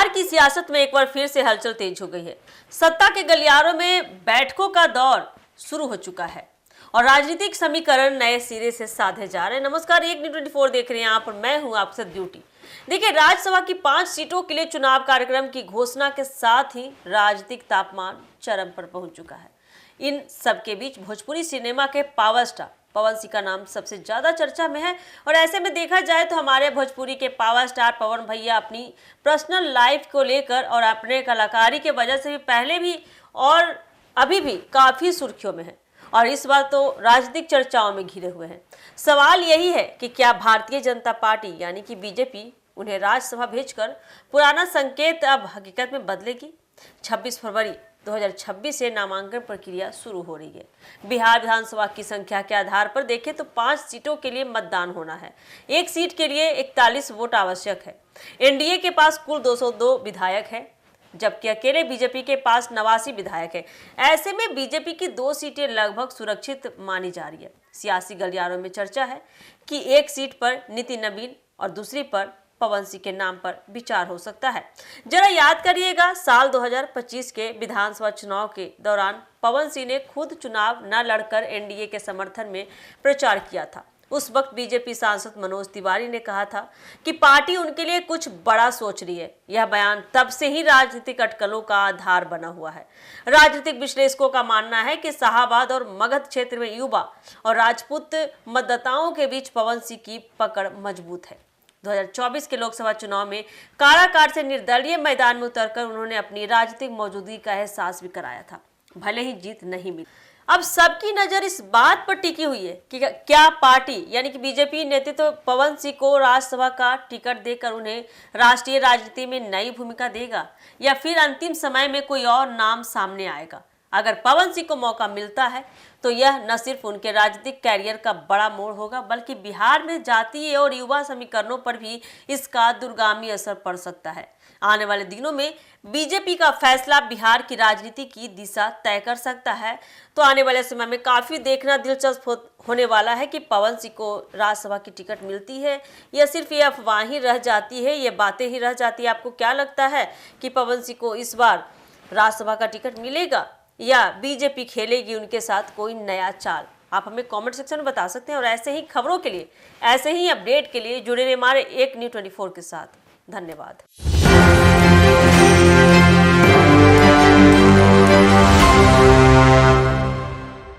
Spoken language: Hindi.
बिहार की सियासत में एक बार फिर से हलचल तेज हो गई है। सत्ता के गलियारों में बैठकों का दौर शुरू हो चुका है और राजनीतिक समीकरण नए सिरे से साधे जा रहे हैं। नमस्कार, एक न्यूज़ 24 देख रहे हैं आप और मैं हूं आपसे ड्यूटी। देखिए, राज्यसभा की 5 सीटों के लिए चुनाव कार्यक्रम की घोषणा के साथ ही राजनीतिक तापमान चरम पर पहुंच चुका है। इन सबके बीच भोजपुरी सिनेमा के पावर स्टार पवन सिंह का नाम सबसे ज्यादा चर्चा में है और ऐसे में देखा जाए तो हमारे भोजपुरी के पावर स्टार पवन भैया अपनी पर्सनल लाइफ को लेकर और अपने कलाकारी के वजह से भी पहले भी और अभी भी काफी सुर्खियों में है और इस बार तो राजनीतिक चर्चाओं में घिरे हुए हैं। सवाल यही है कि क्या भारतीय जनता पार्टी यानी कि बीजेपी उन्हें राज्यसभा भेजकर पुराना संकेत अब हकीकत में बदलेगी। 26 फरवरी 2026 से नामांकन प्रक्रिया शुरू हो रही है। बिहार विधानसभा की संख्या के आधार पर देखें तो 5 सीटों के लिए मतदान होना है। एक सीट के लिए 41 वोट आवश्यक है। एनडीए के पास कुल 202 विधायक है, जबकि अकेले बीजेपी के पास 89 विधायक है। ऐसे में बीजेपी की 2 सीटें लगभग सुरक्षित मानी जा रही है। सियासी गलियारों में चर्चा है कि एक सीट पर नितिन नवीन और दूसरी पर पवन सिंह के नाम पर विचार हो सकता है। जरा याद करिएगा, साल 2025 के विधानसभा चुनाव के दौरान पवन सिंह ने खुद चुनाव न लड़कर एनडीए के समर्थन में प्रचार किया था। उस वक्त बीजेपी सांसद मनोज तिवारी ने कहा था कि पार्टी उनके लिए कुछ बड़ा सोच रही है। यह बयान तब से ही राजनीतिक अटकलों का आधार बना हुआ है। राजनीतिक विश्लेषकों का मानना है कि शाहाबाद और मगध क्षेत्र में युवा और राजपूत मतदाताओं के बीच पवन सिंह की पकड़ मजबूत है। 2024 के लोकसभा चुनाव में काराकाट से निर्दलीय मैदान में उतरकर उन्होंने अपनी राजनीतिक मौजूदगी का एहसास भी कराया था, भले ही जीत नहीं मिली। अब सबकी नजर इस बात पर टिकी हुई है कि क्या पार्टी यानी कि बीजेपी नेतृत्व पवन सिंह को राज्यसभा का टिकट देकर उन्हें राष्ट्रीय राजनीति में नई भूमिका देगा या फिर अंतिम समय में कोई और नाम सामने आएगा। अगर पवन सिंह को मौका मिलता है तो यह न सिर्फ उनके राजनीतिक कैरियर का बड़ा मोड़ होगा, बल्कि बिहार में जातीय और युवा समीकरणों पर भी इसका दूरगामी असर पड़ सकता है। आने वाले दिनों में बीजेपी का फैसला बिहार की राजनीति की दिशा तय कर सकता है। तो आने वाले समय में काफी देखना दिलचस्प होने वाला है कि पवन सिंह को राज्यसभा की टिकट मिलती है या सिर्फ ये अफवाह ही रह जाती है, ये बातें ही रह जाती है। आपको क्या लगता है कि पवन सिंह को इस बार राज्यसभा का टिकट मिलेगा या बीजेपी खेलेगी उनके साथ कोई नया चाल? आप हमें कमेंट सेक्शन में बता सकते हैं और ऐसे ही खबरों के लिए, ऐसे ही अपडेट के लिए जुड़े रहिए हमारे एक न्यूज़ 24 के साथ। धन्यवाद।